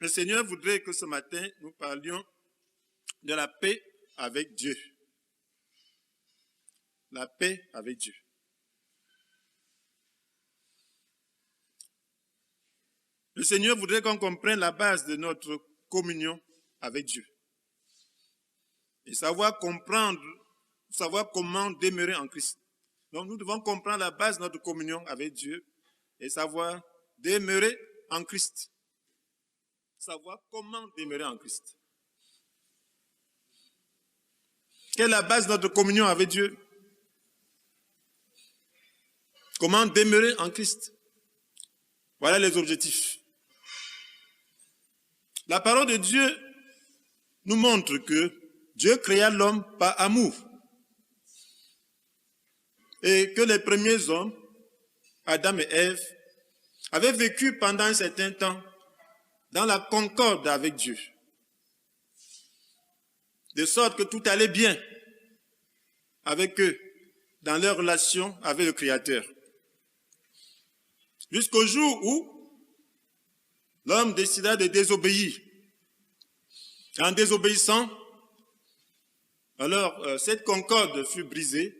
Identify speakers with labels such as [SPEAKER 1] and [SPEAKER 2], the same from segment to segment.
[SPEAKER 1] Le Seigneur voudrait que ce matin, nous parlions de la paix avec Dieu. La paix avec Dieu. Le Seigneur voudrait qu'on comprenne la base de notre communion avec Dieu. Et savoir comprendre, savoir comment demeurer en Christ. Donc nous devons comprendre la base de notre communion avec Dieu et savoir demeurer en Christ. Savoir comment demeurer en Christ. Quelle est la base de notre communion avec Dieu? Comment demeurer en Christ? Voilà les objectifs. La parole de Dieu nous montre que Dieu créa l'homme par amour. Et que les premiers hommes, Adam et Ève, avaient vécu pendant un certain temps dans la concorde avec Dieu. De sorte que tout allait bien avec eux dans leur relation avec le Créateur. Jusqu'au jour où l'homme décida de désobéir. En désobéissant, alors cette concorde fut brisée.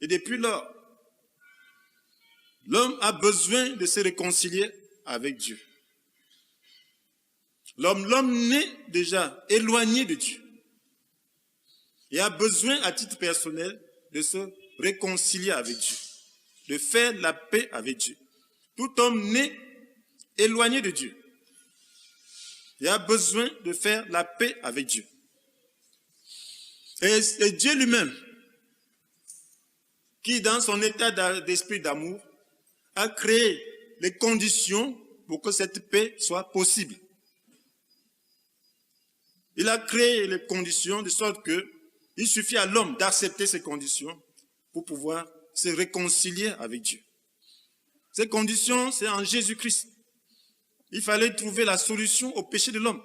[SPEAKER 1] Et depuis lors, l'homme a besoin de se réconcilier avec Dieu. L'homme naît déjà éloigné de Dieu. Et a besoin, à titre personnel, de se réconcilier avec Dieu. De faire la paix avec Dieu. Tout homme naît éloigné de Dieu. Il a besoin de faire la paix avec Dieu. Et Dieu lui-même, qui dans son état d'esprit d'amour, a créé les conditions pour que cette paix soit possible. Il a créé les conditions de sorte qu'il suffit à l'homme d'accepter ces conditions pour pouvoir se réconcilier avec Dieu. Ces conditions, c'est en Jésus-Christ. Il fallait trouver la solution au péché de l'homme.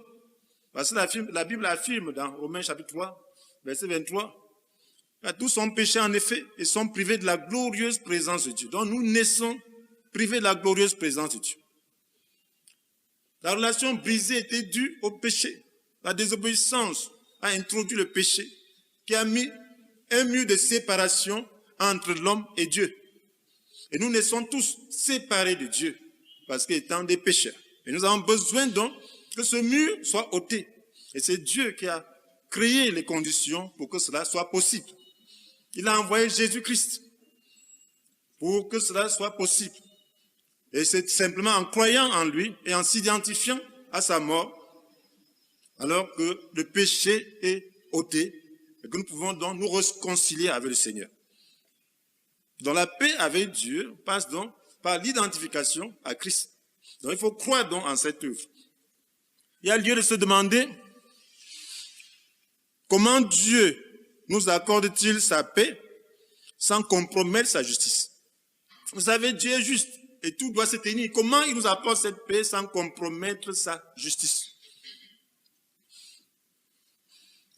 [SPEAKER 1] Parce que la Bible affirme dans Romains chapitre 3, verset 23, tous sont péchés en effet et sont privés de la glorieuse présence de Dieu. Donc nous naissons privés de la glorieuse présence de Dieu. La relation brisée était due au péché. La désobéissance a introduit le péché qui a mis un mur de séparation entre l'homme et Dieu. Et nous naissons tous séparés de Dieu parce qu'étant des pécheurs. Et nous avons besoin donc que ce mur soit ôté. Et c'est Dieu qui a créé les conditions pour que cela soit possible. Il a envoyé Jésus-Christ pour que cela soit possible. Et c'est simplement en croyant en lui et en s'identifiant à sa mort, alors que le péché est ôté, et que nous pouvons donc nous réconcilier avec le Seigneur. Donc la paix avec Dieu passe donc par l'identification à Christ. Donc il faut croire donc en cette œuvre. Il y a lieu de se demander comment Dieu nous accorde-t-il sa paix sans compromettre sa justice. Vous savez, Dieu est juste et tout doit se tenir. Comment il nous apporte cette paix sans compromettre sa justice?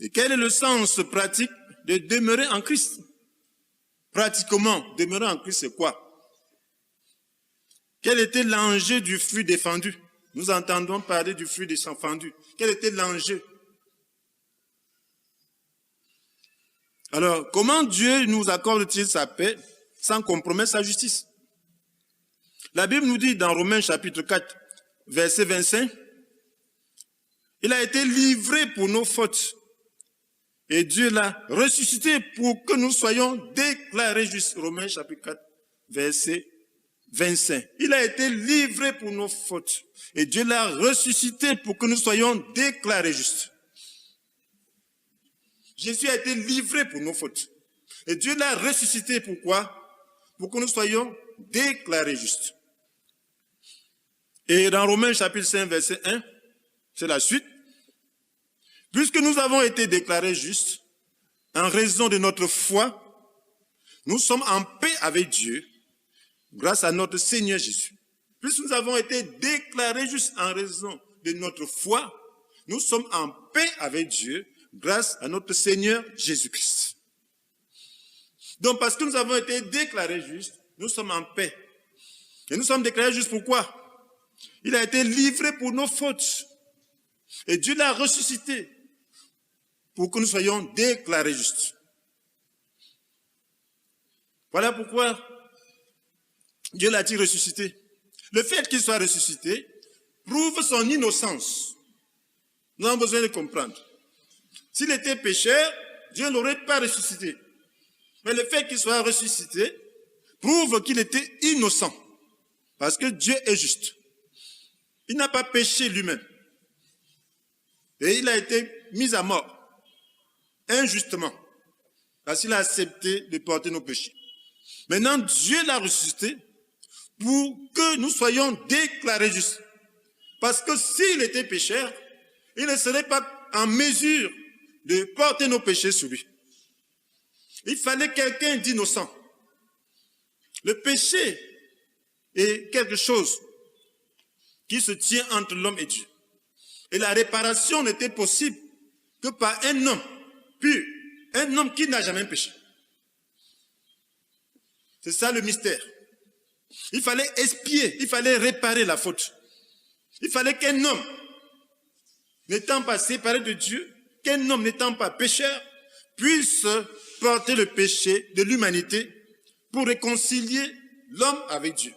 [SPEAKER 1] Et quel est le sens pratique de demeurer en Christ? Pratiquement, demeurer en Christ, c'est quoi? Quel était l'enjeu du fruit défendu? Nous entendons parler du fruit défendu. Quel était l'enjeu? Alors, comment Dieu nous accorde-t-il sa paix sans compromettre sa justice? La Bible nous dit dans Romains chapitre 4, verset 25, il a été livré pour nos fautes. Et Dieu l'a ressuscité pour que nous soyons déclarés justes. Romains chapitre 4, verset 25. Il a été livré pour nos fautes. Et Dieu l'a ressuscité pour que nous soyons déclarés justes. Jésus a été livré pour nos fautes. Et Dieu l'a ressuscité pourquoi? Pour que nous soyons déclarés justes. Et dans Romains chapitre 5, verset 1, c'est la suite. Puisque nous avons été déclarés justes, en raison de notre foi, nous sommes en paix avec Dieu, grâce à notre Seigneur Jésus. Puisque nous avons été déclarés justes en raison de notre foi, nous sommes en paix avec Dieu, grâce à notre Seigneur Jésus-Christ. Donc, parce que nous avons été déclarés justes, nous sommes en paix. Et nous sommes déclarés justes pourquoi? Il a été livré pour nos fautes. Et Dieu l'a ressuscité pour que nous soyons déclarés justes. Voilà pourquoi Dieu l'a-t-il ressuscité. Le fait qu'il soit ressuscité prouve son innocence. Nous avons besoin de comprendre. S'il était pécheur, Dieu ne l'aurait pas ressuscité. Mais le fait qu'il soit ressuscité prouve qu'il était innocent. Parce que Dieu est juste. Il n'a pas péché lui-même. Et il a été mis à mort. Injustement. Parce qu'il a accepté de porter nos péchés. Maintenant, Dieu l'a ressuscité pour que nous soyons déclarés justes. Parce que s'il était pécheur, il ne serait pas en mesure de porter nos péchés sur lui. Il fallait quelqu'un d'innocent. Le péché est quelque chose qui se tient entre l'homme et Dieu. Et la réparation n'était possible que par un homme pur, un homme qui n'a jamais péché. C'est ça le mystère. Il fallait expier, il fallait réparer la faute. Il fallait qu'un homme, n'étant pas séparé de Dieu, qu'un homme n'étant pas pécheur, puisse porter le péché de l'humanité pour réconcilier l'homme avec Dieu.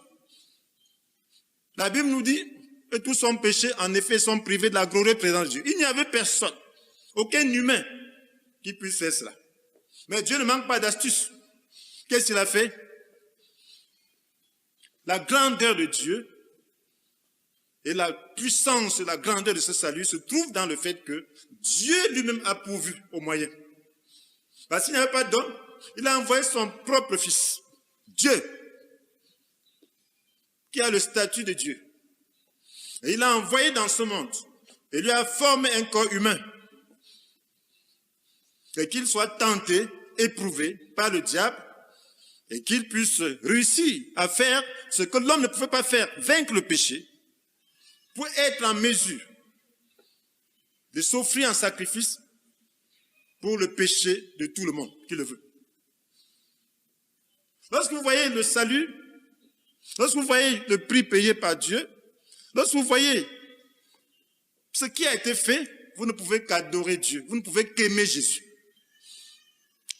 [SPEAKER 1] La Bible nous dit que tous sont péchés, en effet, sont privés de la glorieuse présence de Dieu. Il n'y avait personne, aucun humain qui puisse faire cela. Mais Dieu ne manque pas d'astuce. Qu'est-ce qu'il a fait? La grandeur de Dieu et la puissance et la grandeur de ce salut se trouvent dans le fait que Dieu lui-même a pourvu aux moyens. Parce qu'il n'y avait pas d'homme, il a envoyé son propre fils, Dieu, qui a le statut de Dieu. Et il l'a envoyé dans ce monde et lui a formé un corps humain. Et qu'il soit tenté, éprouvé par le diable et qu'il puisse réussir à faire ce que l'homme ne pouvait pas faire, vaincre le péché, pour être en mesure de s'offrir en sacrifice pour le péché de tout le monde qui le veut. Lorsque vous voyez le salut, lorsque vous voyez le prix payé par Dieu, lorsque vous voyez ce qui a été fait, vous ne pouvez qu'adorer Dieu, vous ne pouvez qu'aimer Jésus.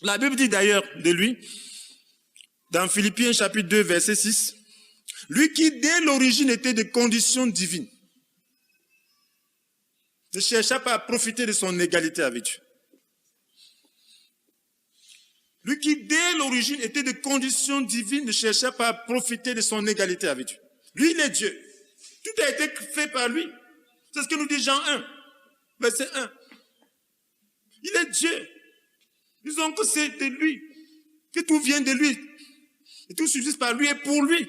[SPEAKER 1] La Bible dit d'ailleurs de lui, dans Philippiens chapitre 2, verset 6, lui qui dès l'origine était de condition divine, ne chercha pas à profiter de son égalité avec Dieu. Lui qui dès l'origine était de condition divine, ne chercha pas à profiter de son égalité avec Dieu. Lui, il est Dieu. Tout a été fait par lui. C'est ce que nous dit Jean 1, verset 1. Il est Dieu. Disons que c'est de lui, que tout vient de lui. Et tout subsiste par lui et pour lui.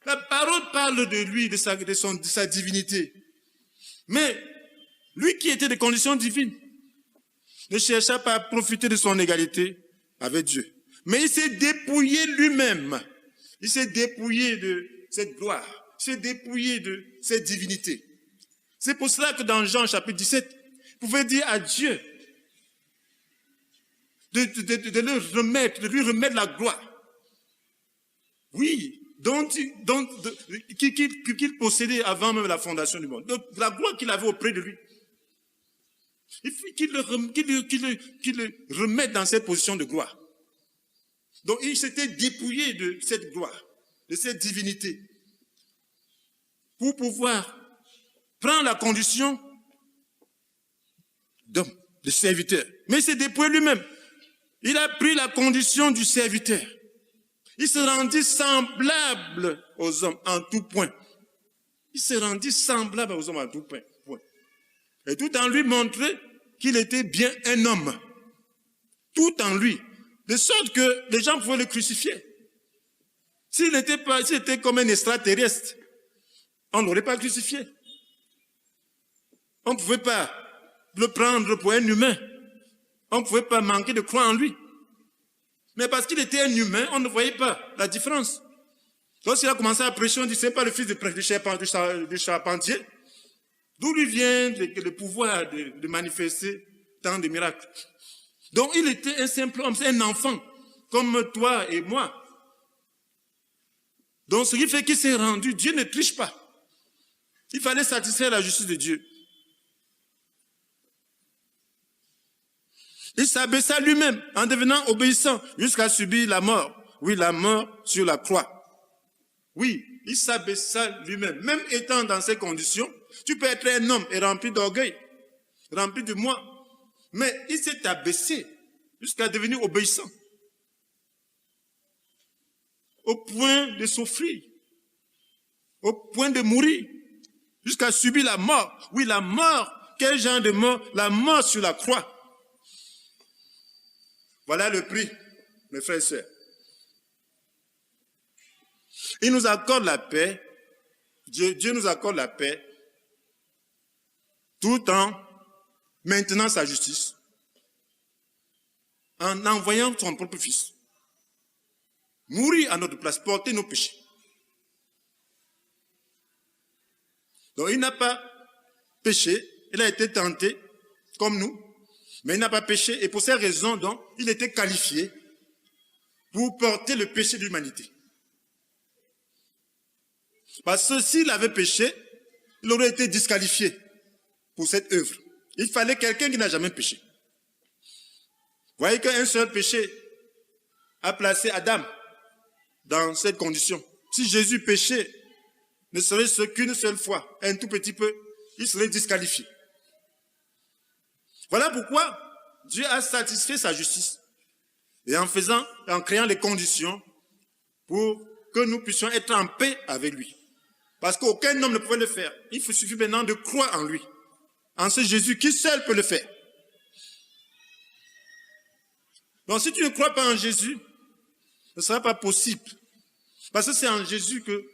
[SPEAKER 1] La parole parle de lui, de sa divinité. Mais lui qui était de condition divine, ne chercha pas à profiter de son égalité avec Dieu. Mais il s'est dépouillé lui-même. Il s'est dépouillé de cette gloire. Il s'est dépouillé de cette divinité. C'est pour cela que dans Jean chapitre 17, vous pouvez dire à Dieu de lui remettre la gloire. Oui, qu'il possédait avant même la fondation du monde. Donc, la gloire qu'il avait auprès de lui. Il faut qu'il le remette dans cette position de gloire. Donc il s'était dépouillé de cette gloire, de cette divinité, pour pouvoir prendre la condition d'homme, de serviteur. Mais il s'est dépouillé lui-même. Il a pris la condition du serviteur. Il se rendit semblable aux hommes en tout point. Il se rendit semblable aux hommes en tout point. Et tout en lui montrer qu'il était bien un homme. Tout en lui. De sorte que les gens pouvaient le crucifier. S'il était comme un extraterrestre, on ne l'aurait pas crucifié. On ne pouvait pas le prendre pour un humain. On ne pouvait pas manquer de croire en lui. Mais parce qu'il était un humain, on ne voyait pas la différence. Lorsqu'il a commencé à prêcher, on dit, ce n'est pas le fils du charpentier. D'où lui vient le pouvoir de manifester tant de miracles. Donc il était un simple homme, c'est un enfant, comme toi et moi. Donc, ce qui fait qu'il s'est rendu, Dieu ne triche pas. Il fallait satisfaire la justice de Dieu. Il s'abaissa lui-même en devenant obéissant jusqu'à subir la mort. Oui, la mort sur la croix. Oui, il s'abaissa lui-même. Même étant dans ces conditions, tu peux être un homme et rempli d'orgueil, rempli de moi. Mais il s'est abaissé jusqu'à devenir obéissant. Au point de souffrir, au point de mourir, jusqu'à subir la mort. Oui, la mort. Quel genre de mort? La mort sur la croix. Voilà le prix, mes frères et sœurs. Il nous accorde la paix. Dieu nous accorde la paix tout en maintenant sa justice, en envoyant son propre Fils mourir à notre place, porter nos péchés. Donc il n'a pas péché, il a été tenté comme nous, mais il n'a pas péché, et pour ces raisons, donc, il était qualifié pour porter le péché de l'humanité. Parce que s'il avait péché, il aurait été disqualifié pour cette œuvre. Il fallait quelqu'un qui n'a jamais péché. Vous voyez qu'un seul péché a placé Adam dans cette condition. Si Jésus péchait, ne serait-ce qu'une seule fois, un tout petit peu, il serait disqualifié. Voilà pourquoi Dieu a satisfait sa justice et en créant les conditions pour que nous puissions être en paix avec lui. Parce qu'aucun homme ne pouvait le faire. Il suffit maintenant de croire en lui, en ce Jésus qui seul peut le faire. Donc si tu ne crois pas en Jésus, ce ne sera pas possible. Parce que c'est en Jésus que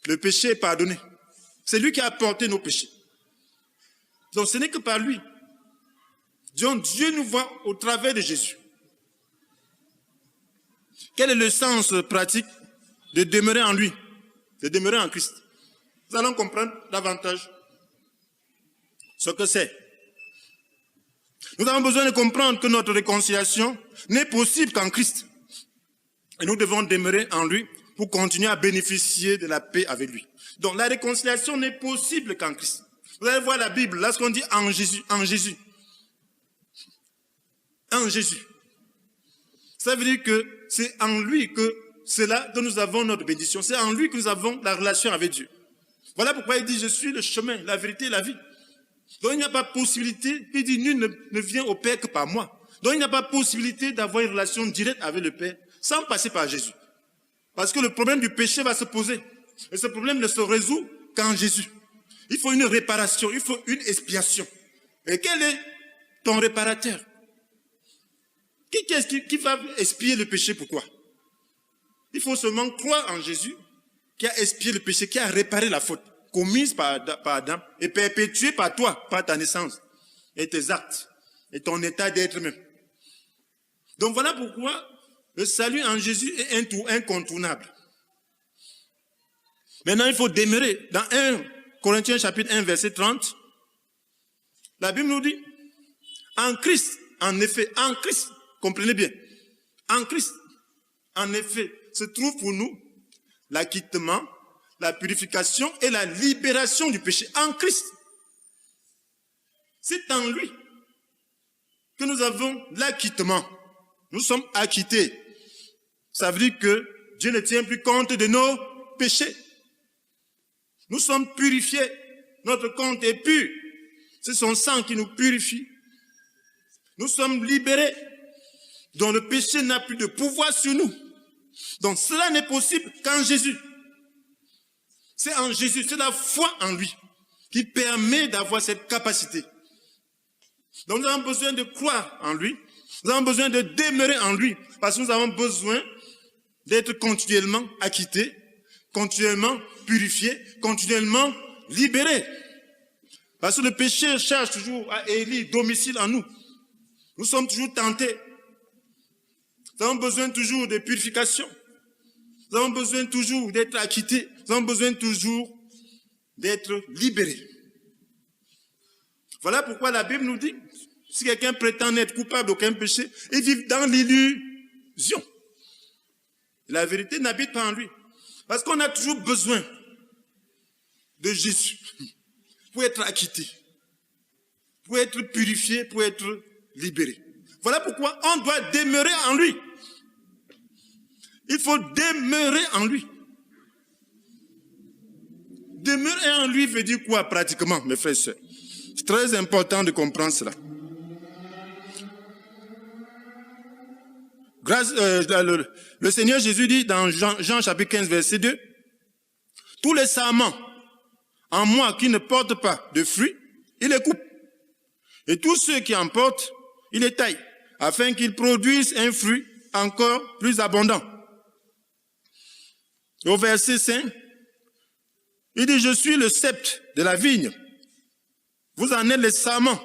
[SPEAKER 1] le péché est pardonné. C'est lui qui a porté nos péchés. Donc ce n'est que par lui. Donc Dieu nous voit au travers de Jésus. Quel est le sens pratique de demeurer en lui, de demeurer en Christ? Nous allons comprendre davantage ce que c'est. Nous avons besoin de comprendre que notre réconciliation n'est possible qu'en Christ. Et nous devons demeurer en lui pour continuer à bénéficier de la paix avec lui. Donc la réconciliation n'est possible qu'en Christ. Vous allez voir la Bible, lorsqu'on dit en Jésus, en Jésus. En Jésus. Ça veut dire que c'est en lui que c'est là que nous avons notre bénédiction. C'est en lui que nous avons la relation avec Dieu. Voilà pourquoi il dit, je suis le chemin, la vérité et la vie. Donc il n'y a pas possibilité, il dit, nul ne vient au Père que par moi. Donc il n'y a pas possibilité d'avoir une relation directe avec le Père sans passer par Jésus. Parce que le problème du péché va se poser. Et ce problème ne se résout qu'en Jésus. Il faut une réparation, il faut une expiation. Et quel est ton réparateur? Qui va expier le péché? Pourquoi? Il faut seulement croire en Jésus qui a expié le péché, qui a réparé la faute commise par Adam et perpétuée par toi, par ta naissance et tes actes et ton état d'être même. Donc voilà pourquoi le salut en Jésus est incontournable. Maintenant, il faut demeurer. Dans 1 Corinthiens chapitre 1, verset 30, la Bible nous dit, en Christ, en effet, en Christ, comprenez bien, en Christ, en effet, se trouve pour nous l'acquittement, la purification et la libération du péché. En Christ. C'est en lui que nous avons l'acquittement. Nous sommes acquittés. Ça veut dire que Dieu ne tient plus compte de nos péchés. Nous sommes purifiés. Notre compte est pur. C'est son sang qui nous purifie. Nous sommes libérés. Donc le péché n'a plus de pouvoir sur nous. Donc cela n'est possible qu'en Jésus. C'est en Jésus, c'est la foi en lui qui permet d'avoir cette capacité. Donc nous avons besoin de croire en lui. Nous avons besoin de demeurer en lui. Parce que nous avons besoin d'être continuellement acquittés, continuellement purifiés, continuellement libérés. Parce que le péché cherche toujours à élire domicile en nous. Nous sommes toujours tentés. Nous avons besoin toujours de purification. Nous avons besoin toujours d'être acquittés. Nous avons besoin toujours d'être libérés. Voilà pourquoi la Bible nous dit, si quelqu'un prétend n'être coupable d'aucun péché, il vit dans l'illusion. La vérité n'habite pas en lui. Parce qu'on a toujours besoin de Jésus pour être acquitté, pour être purifié, pour être libéré. Voilà pourquoi on doit demeurer en lui. Il faut demeurer en lui. Demeurer en lui veut dire quoi pratiquement, mes frères et sœurs? C'est très important de comprendre cela. Le Seigneur Jésus dit dans Jean chapitre 15, verset 2, « Tous les sarments en moi qui ne portent pas de fruits, il les coupe. Et tous ceux qui en portent, il les taille, afin qu'ils produisent un fruit encore plus abondant. » Au verset 5, il dit, « Je suis le sceptre de la vigne. Vous en êtes les sarments.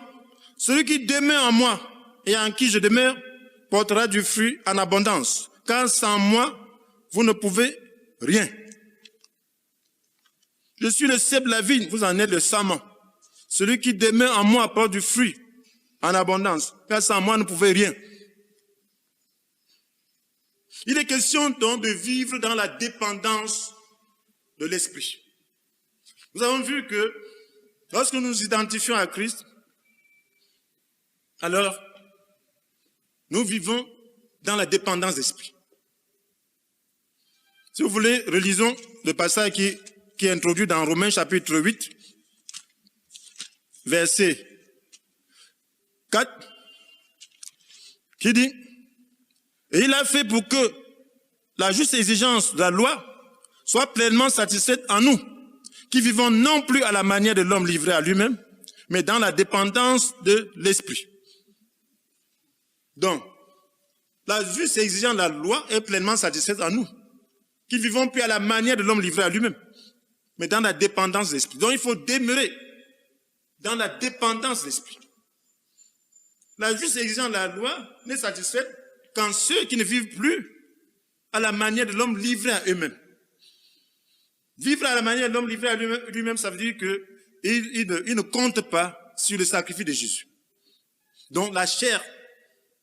[SPEAKER 1] Celui qui demeure en moi et en qui je demeure portera du fruit en abondance. Car sans moi, vous ne pouvez rien. Je suis le sceptre de la vigne. Vous en êtes le sarment. Celui qui demeure en moi porte du fruit en abondance. Car sans moi, vous ne pouvez rien. » Il est question donc de vivre dans la dépendance de l'Esprit. Nous avons vu que lorsque nous nous identifions à Christ, alors nous vivons dans la dépendance d'Esprit. Si vous voulez, relisons le passage qui est introduit dans Romains chapitre 8, verset 4, qui dit, « Et il a fait pour que la juste exigence de la loi soit pleinement satisfaite en nous, qui vivons non plus à la manière de l'homme livré à lui-même, mais dans la dépendance de l'Esprit. » Donc, la juste exigence de la loi est pleinement satisfaite en nous, qui vivons plus à la manière de l'homme livré à lui-même, mais dans la dépendance de l'Esprit. Donc, il faut demeurer dans la dépendance de l'Esprit. La juste exigence de la loi n'est satisfaite qu'en ceux qui ne vivent plus à la manière de l'homme livré à eux-mêmes. Vivre à la manière de l'homme livré à lui-même, ça veut dire qu'il ne compte pas sur le sacrifice de Jésus. Donc la chair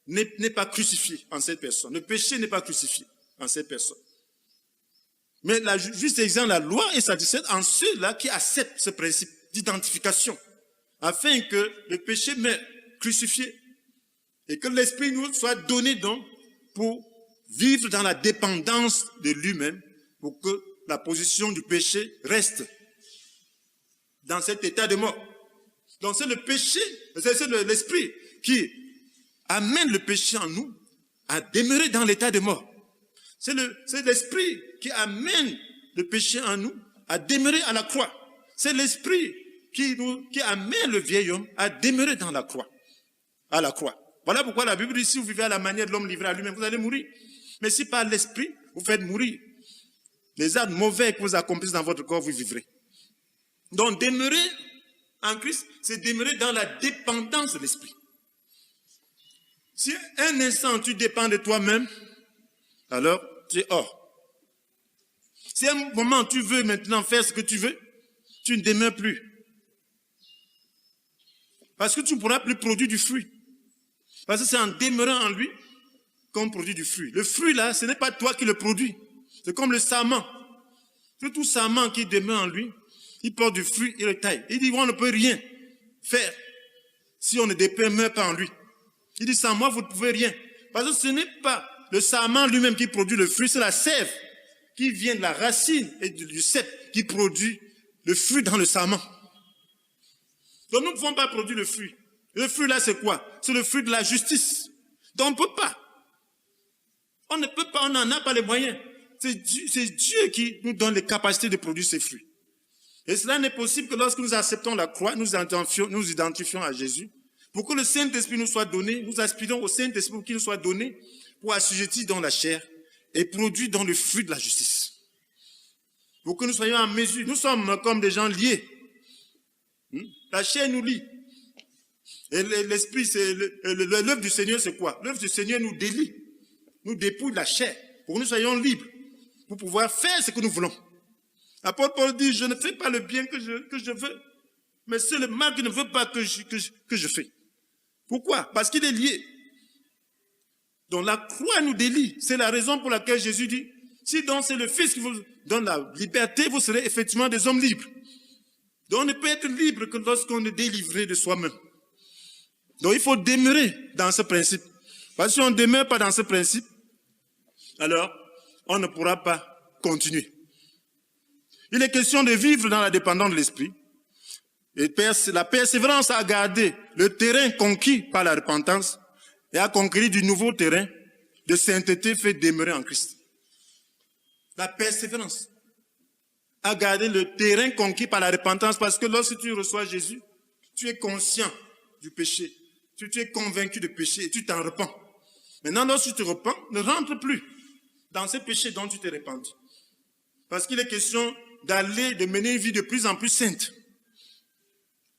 [SPEAKER 1] n'est pas crucifiée en cette personne. Le péché n'est pas crucifié en cette personne. Mais la juste exigence de la loi est satisfaite en ceux-là qui acceptent ce principe d'identification, afin que le péché meure crucifié et que l'Esprit nous soit donné donc pour vivre dans la dépendance de lui-même, pour que la position du péché reste dans cet état de mort. Donc c'est le péché, c'est l'Esprit qui amène le péché en nous à demeurer dans l'état de mort. C'est l'Esprit qui amène le péché en nous à demeurer à la croix. C'est l'Esprit qui amène le vieil homme à demeurer dans la croix, à la croix. Voilà pourquoi la Bible dit, si vous vivez à la manière de l'homme livré à lui-même, vous allez mourir. Mais si par l'Esprit, vous faites mourir les actes mauvais que vous accomplissez dans votre corps, vous vivrez. Donc, demeurer en Christ, c'est demeurer dans la dépendance de l'Esprit. Si un instant tu dépends de toi-même, alors tu es hors. Si à un moment tu veux maintenant faire ce que tu veux, tu ne demeures plus. Parce que tu ne pourras plus produire du fruit. Parce que c'est en demeurant en lui qu'on produit du fruit. Le fruit là, ce n'est pas toi qui le produis. C'est comme le sarment. Tout sarment qui demeure en lui, il porte du fruit, il le taille. Il dit, on ne peut rien faire si on ne demeure pas en lui. Il dit, sans moi, vous ne pouvez rien. Parce que ce n'est pas le sarment lui-même qui produit le fruit, c'est la sève qui vient de la racine et du cep qui produit le fruit dans le sarment. Donc nous ne pouvons pas produire le fruit. Le fruit là, c'est quoi? C'est le fruit de la justice. Donc on ne peut pas. On ne peut pas, on n'en a pas les moyens. C'est Dieu qui nous donne les capacités de produire ces fruits. Et cela n'est possible que lorsque nous acceptons la croix, nous identifions à Jésus. Pour que le Saint-Esprit nous soit donné, nous aspirons au Saint-Esprit pour qu'il nous soit donné pour assujettir dans la chair et produire dans le fruit de la justice. Pour que nous soyons en mesure, nous sommes comme des gens liés. La chair nous lie. Et l'esprit, l'œuvre du Seigneur, c'est quoi? L'œuvre du Seigneur nous délie, nous dépouille de la chair, pour que nous soyons libres, pour pouvoir faire ce que nous voulons. L'apôtre Paul dit, je ne fais pas le bien que je veux, mais c'est le mal que je ne veux pas que je fais. Pourquoi? Parce qu'il est lié. Donc la croix nous délie. C'est la raison pour laquelle Jésus dit, Si donc c'est le Fils qui vous donne la liberté, vous serez effectivement des hommes libres. Donc on ne peut être libre que lorsqu'on est délivré de soi-même. Donc il faut demeurer dans ce principe. Parce que si on ne demeure pas dans ce principe, alors on ne pourra pas continuer. Il est question de vivre dans la dépendance de l'esprit. Et la persévérance à garder le terrain conquis par la repentance et à conquérir du nouveau terrain de sainteté fait demeurer en Christ. La persévérance à garder le terrain conquis par la repentance, parce que lorsque tu reçois Jésus, tu es conscient du péché, tu es convaincu de péché et tu t'en repens. Maintenant, lorsque tu te repens, ne rentre plus dans ces péchés dont tu t'es répandu. Parce qu'il est question de mener une vie de plus en plus sainte.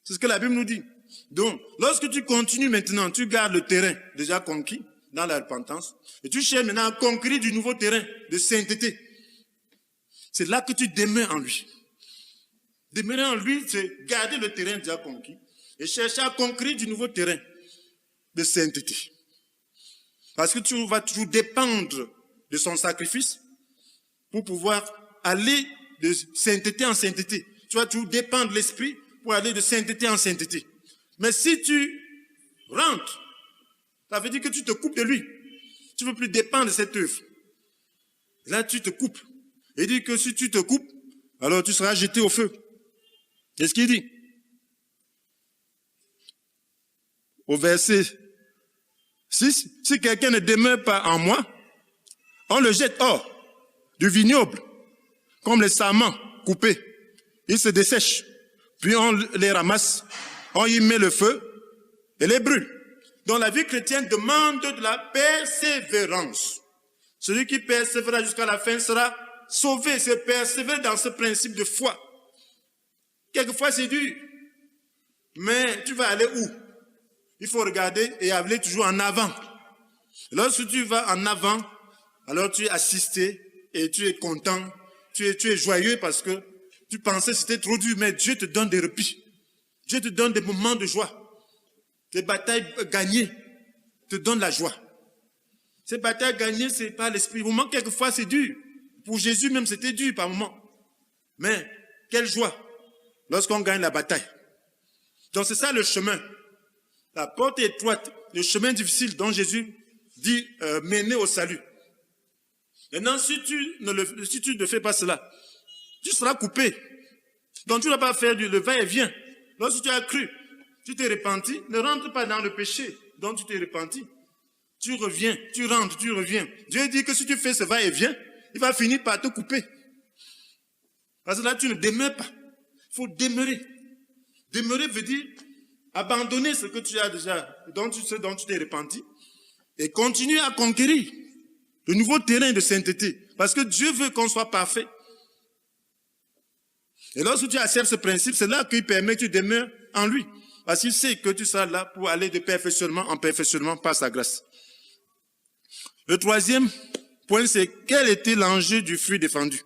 [SPEAKER 1] C'est ce que la Bible nous dit. Donc, lorsque tu continues maintenant, tu gardes le terrain déjà conquis dans la repentance, et tu cherches maintenant à conquérir du nouveau terrain de sainteté. C'est là que tu demeures en lui. Demeurer en lui, c'est garder le terrain déjà conquis et chercher à conquérir du nouveau terrain de sainteté. Parce que tu vas toujours dépendre de son sacrifice pour pouvoir aller de sainteté en sainteté. Tu vas toujours dépendre de l'esprit pour aller de sainteté en sainteté. Mais si tu rentres, ça veut dire que tu te coupes de lui. Tu ne veux plus dépendre de cette œuvre. Là, tu te coupes. Il dit que si tu te coupes, alors tu seras jeté au feu. C'est ce qu'il dit. Au verset 6, si quelqu'un ne demeure pas en moi, on le jette hors du vignoble, comme les sarments coupés. Ils se dessèchent, puis on les ramasse, on y met le feu et les brûle. Donc la vie chrétienne demande de la persévérance. Celui qui persévérera jusqu'à la fin sera sauvé, c'est persévérer dans ce principe de foi. Quelquefois c'est dur, mais tu vas aller où? Il faut regarder et aller toujours en avant. Lorsque tu vas en avant, alors tu es assisté et tu es content, tu es joyeux parce que tu pensais que c'était trop dur, mais Dieu te donne des replis. Dieu te donne des moments de joie. Tes batailles gagnées te donnent la joie. Ces batailles gagnées, c'est par l'esprit. Au moment, quelquefois, c'est dur. Pour Jésus même, c'était dur par moment. Mais quelle joie lorsqu'on gagne la bataille. Donc c'est ça le chemin. La porte est étroite, le chemin difficile dont Jésus dit mener au salut. Maintenant, si tu ne fais pas cela, tu seras coupé. Donc tu ne vas pas faire le va-et-vient. Lorsque tu as cru, tu t'es repenti, ne rentre pas dans le péché dont tu t'es repenti. Tu reviens, tu rentres, tu reviens. Dieu dit que si tu fais ce va-et-vient, il va finir par te couper. Parce que là, tu ne demeures pas. Il faut demeurer. Demeurer veut dire abandonner ce que tu as déjà, dont tu t'es repenti, et continuer à conquérir le nouveau terrain de sainteté. Parce que Dieu veut qu'on soit parfait. Et lorsque tu acceptes ce principe, c'est là qu'il permet que tu demeures en lui. Parce qu'il sait que tu seras là pour aller de perfectionnement en perfectionnement par sa grâce. Le troisième point, c'est quel était l'enjeu du fruit défendu?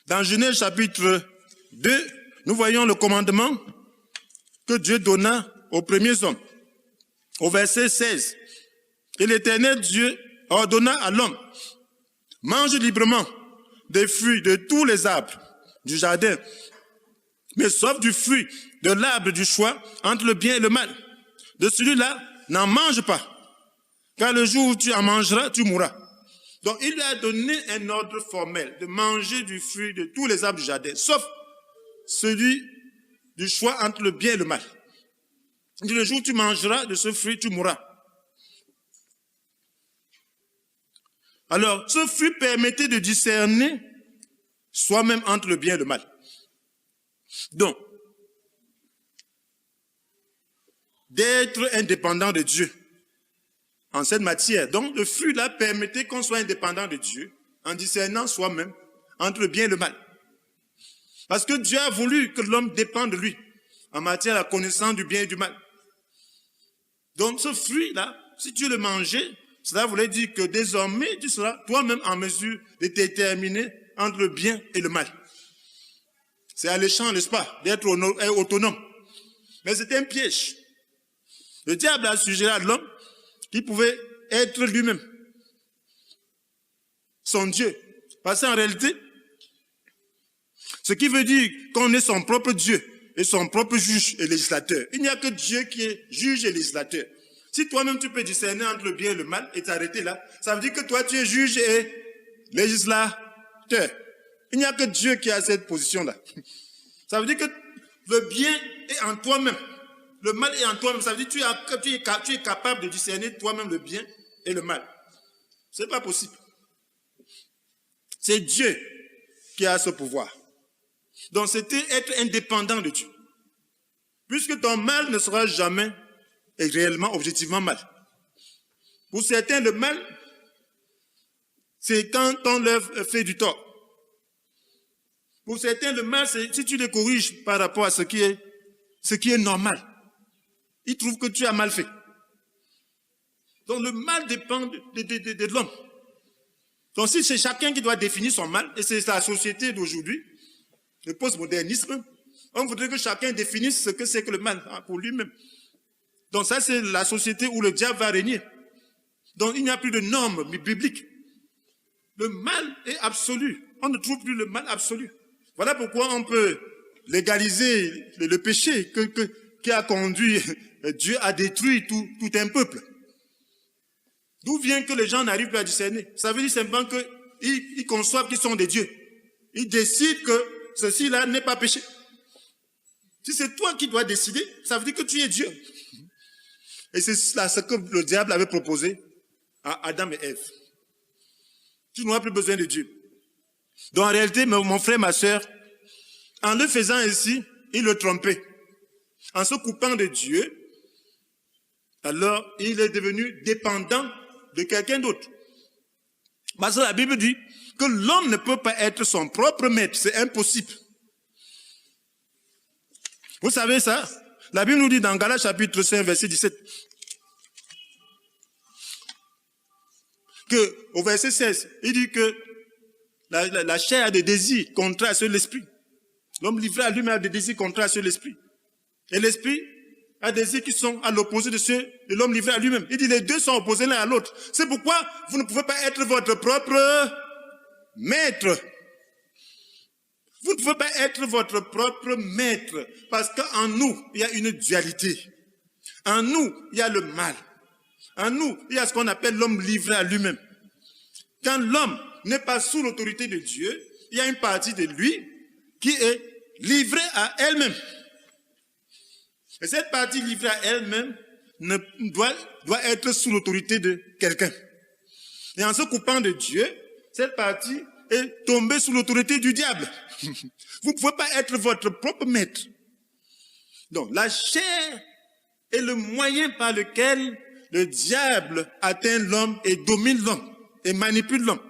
[SPEAKER 1] Dans Genèse chapitre 2, nous voyons le commandement que Dieu donna aux premiers hommes. Au verset 16, et l'Éternel Dieu ordonna à l'homme, mange librement des fruits de tous les arbres du jardin, mais sauf du fruit de l'arbre du choix entre le bien et le mal. De celui-là, n'en mange pas, car le jour où tu en mangeras, tu mourras. Donc il lui a donné un ordre formel de manger du fruit de tous les arbres du jardin, sauf celui du choix entre le bien et le mal. Le jour où tu mangeras de ce fruit, tu mourras. Alors, ce fruit permettait de discerner soi-même entre le bien et le mal. Donc, d'être indépendant de Dieu en cette matière. Donc, le fruit là permettait qu'on soit indépendant de Dieu en discernant soi-même entre le bien et le mal. Parce que Dieu a voulu que l'homme dépende de lui en matière de la connaissance du bien et du mal. Donc, ce fruit-là, si tu le mangeais, cela voulait dire que désormais, tu seras toi-même en mesure de déterminer entre le bien et le mal. C'est alléchant, n'est-ce pas, d'être autonome. Mais c'est un piège. Le diable a suggéré à l'homme qu'il pouvait être lui-même. son Dieu. Parce qu'en réalité, ce qui veut dire qu'on est son propre Dieu et son propre juge et législateur. Il n'y a que Dieu qui est juge et législateur. Si toi-même tu peux discerner entre le bien et le mal et t'arrêter là, ça veut dire que toi tu es juge et législateur. Il n'y a que Dieu qui a cette position-là. Ça veut dire que le bien est en toi-même. Le mal est en toi-même. Ça veut dire que tu es capable de discerner toi-même le bien et le mal. Ce n'est pas possible. C'est Dieu qui a ce pouvoir. Donc c'était être indépendant de Dieu. Puisque ton mal ne sera jamais et réellement, objectivement mal. Pour certains, le mal, c'est quand ton œuvre fait du tort. Pour certains, le mal, c'est si tu les corriges par rapport à ce qui est normal. Ils trouvent que tu as mal fait. Donc le mal dépend de l'homme. Donc si c'est chacun qui doit définir son mal, et c'est la société d'aujourd'hui, le postmodernisme, on voudrait que chacun définisse ce que c'est que le mal pour lui-même. Donc ça, c'est la société où le diable va régner. Donc il n'y a plus de normes bibliques. Le mal est absolu. On ne trouve plus le mal absolu. Voilà pourquoi on peut légaliser le péché qui a conduit Dieu à détruire tout un peuple. D'où vient que les gens n'arrivent plus à discerner? Ça veut dire simplement qu'ils conçoivent qu'ils sont des dieux. Ils décident que ceci-là n'est pas péché. Si c'est toi qui dois décider, ça veut dire que tu es Dieu. Et c'est là ce que le diable avait proposé à Adam et Ève. Tu n'auras plus besoin de Dieu. Donc en réalité, mon frère, ma soeur, en le faisant ainsi, il le trompait. En se coupant de Dieu, alors il est devenu dépendant de quelqu'un d'autre. Parce que la Bible dit que l'homme ne peut pas être son propre maître. C'est impossible. Vous savez ça? La Bible nous dit dans Galates chapitre 5, verset 17, au verset 16, il dit que la chair a des désirs contraires à ceux de l'esprit. L'homme livré à lui-même a des désirs contraires à ceux de l'esprit. Et l'esprit a des désirs qui sont à l'opposé de ceux de l'homme livré à lui-même. Il dit les deux sont opposés l'un à l'autre. C'est pourquoi vous ne pouvez pas être votre propre maître. Vous ne pouvez pas être votre propre maître. Parce qu'en nous, il y a une dualité. En nous, il y a le mal. En nous, il y a ce qu'on appelle l'homme livré à lui-même. Quand l'homme n'est pas sous l'autorité de Dieu, il y a une partie de lui qui est livrée à elle-même. Et cette partie livrée à elle-même doit être sous l'autorité de quelqu'un. Et en se coupant de Dieu, cette partie est tombée sous l'autorité du diable. Vous ne pouvez pas être votre propre maître. Donc, la chair est le moyen par lequel le diable atteint l'homme et domine l'homme et manipule l'homme.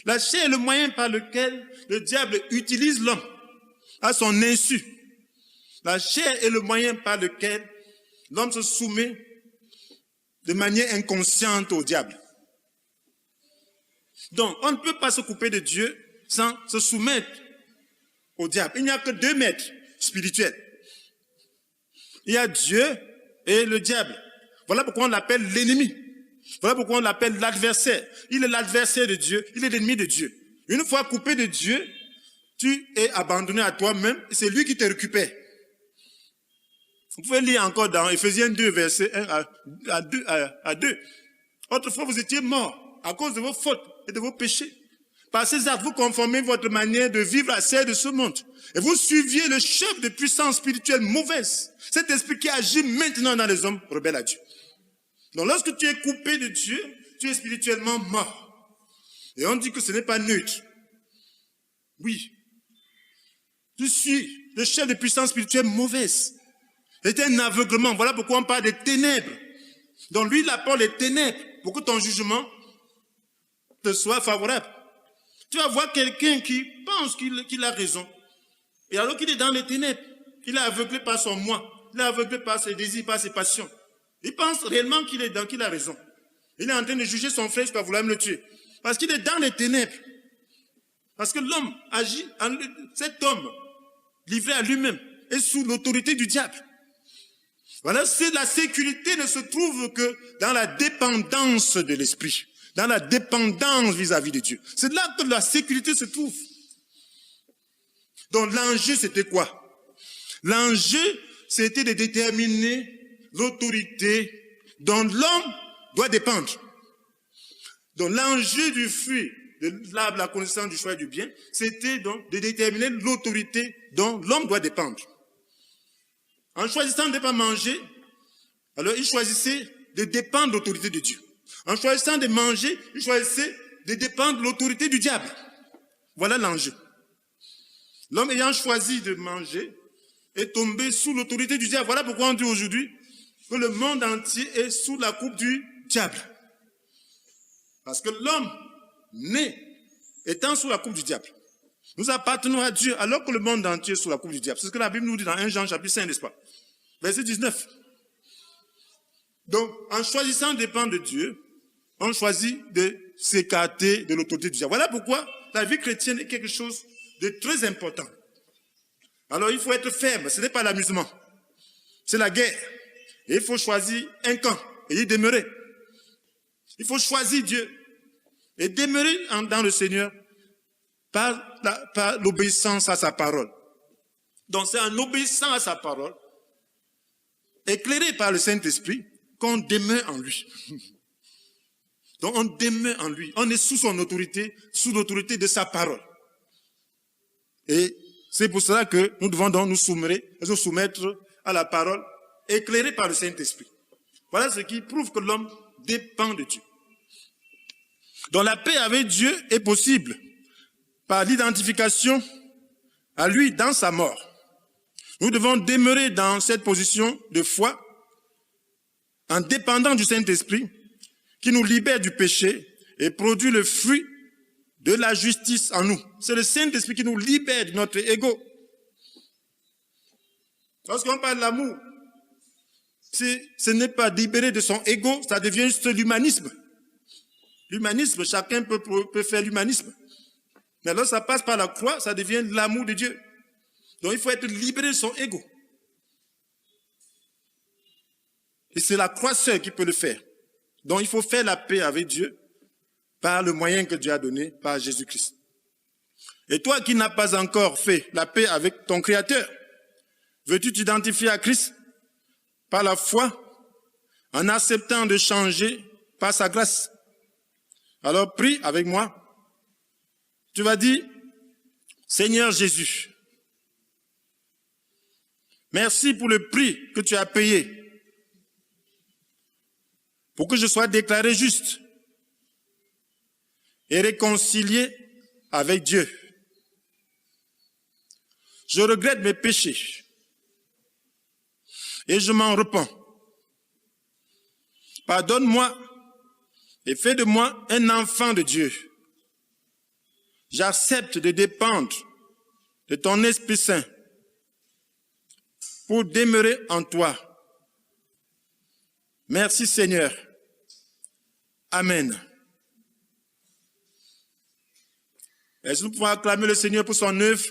[SPEAKER 1] La chair est le moyen par lequel le diable utilise l'homme à son insu. La chair est le moyen par lequel l'homme se soumet de manière inconsciente au diable. Donc, on ne peut pas se couper de Dieu sans se soumettre au diable. Il n'y a que deux maîtres spirituels. Il y a Dieu et le diable. Voilà pourquoi on l'appelle l'ennemi. Voilà pourquoi on l'appelle l'adversaire. Il est l'adversaire de Dieu, il est l'ennemi de Dieu. Une fois coupé de Dieu, tu es abandonné à toi-même et c'est lui qui te récupère. Vous pouvez lire encore dans Ephésiens 2, verset 1 à 2. Autrefois, vous étiez morts à cause de vos fautes et de vos péchés. Par ces actes, vous conformez votre manière de vivre à celle de ce monde. Et vous suiviez le chef de puissance spirituelle mauvaise. Cet esprit qui agit maintenant dans les hommes rebelles à Dieu. Donc lorsque tu es coupé de Dieu, tu es spirituellement mort. Et on dit que ce n'est pas neutre. Oui. Tu suis le chef de puissance spirituelle mauvaise. C'est un aveuglement. Voilà pourquoi on parle des ténèbres. Donc lui, il apporte les ténèbres pour que ton jugement te soit favorable. Tu vas voir quelqu'un qui pense qu'il a raison. Et alors qu'il est dans les ténèbres, il est aveuglé par son moi. Il est aveuglé par ses désirs, par ses passions. Il pense réellement qu'il a raison. Il est en train de juger son frère jusqu'à vouloir me le tuer. Parce qu'il est dans les ténèbres. Parce que l'homme agit, cet homme, livré à lui-même, est sous l'autorité du diable. Voilà, la sécurité ne se trouve que dans la dépendance de l'esprit. dans la dépendance vis-à-vis de Dieu. C'est là que la sécurité se trouve. Donc l'enjeu, c'était quoi? L'enjeu, c'était de déterminer l'autorité dont l'homme doit dépendre. Donc l'enjeu du fruit de l'arbre, la connaissance du choix et du bien, c'était donc de déterminer l'autorité dont l'homme doit dépendre. En choisissant de ne pas manger, alors il choisissait de dépendre de l'autorité de Dieu. En choisissant de manger, il choisissait de dépendre de l'autorité du diable. Voilà l'enjeu. L'homme ayant choisi de manger est tombé sous l'autorité du diable. Voilà pourquoi on dit aujourd'hui que le monde entier est sous la coupe du diable. Parce que l'homme né étant sous la coupe du diable, nous appartenons à Dieu alors que le monde entier est sous la coupe du diable. C'est ce que la Bible nous dit dans 1 Jean chapitre 5, n'est-ce pas? Verset 19. Donc, en choisissant de dépendre de Dieu, on choisit de s'écarter de l'autorité du diable. Voilà pourquoi la vie chrétienne est quelque chose de très important. Alors, il faut être ferme. Ce n'est pas l'amusement. C'est la guerre. Et il faut choisir un camp et y demeurer. Il faut choisir Dieu et demeurer dans le Seigneur par l'obéissance à sa parole. Donc, c'est en obéissant à sa parole, éclairé par le Saint-Esprit, qu'on demeure en lui. Donc, on demeure en lui. On est sous son autorité, sous l'autorité de sa parole. Et c'est pour cela que nous devons donc nous soumettre à la parole éclairée par le Saint-Esprit. Voilà ce qui prouve que l'homme dépend de Dieu. Donc la paix avec Dieu est possible par l'identification à lui dans sa mort. Nous devons demeurer dans cette position de foi en dépendant du Saint-Esprit qui nous libère du péché et produit le fruit de la justice en nous. C'est le Saint-Esprit qui nous libère de notre ego. Lorsqu'on parle de l'amour, ce n'est pas libéré de son ego, ça devient juste l'humanisme. L'humanisme, chacun peut faire l'humanisme. Mais lorsque ça passe par la croix, ça devient l'amour de Dieu. Donc il faut être libéré de son ego. Et c'est la croix seule qui peut le faire. Donc il faut faire la paix avec Dieu par le moyen que Dieu a donné, par Jésus-Christ. Et toi qui n'as pas encore fait la paix avec ton Créateur, veux-tu t'identifier à Christ par la foi, en acceptant de changer par sa grâce? Alors prie avec moi. Tu vas dire, Seigneur Jésus, merci pour le prix que tu as payé pour que je sois déclaré juste et réconcilié avec Dieu. Je regrette mes péchés et je m'en repens. Pardonne-moi et fais de moi un enfant de Dieu. J'accepte de dépendre de ton Esprit Saint pour demeurer en toi. Merci Seigneur. Amen. Est-ce que nous pouvons acclamer le Seigneur pour son œuvre?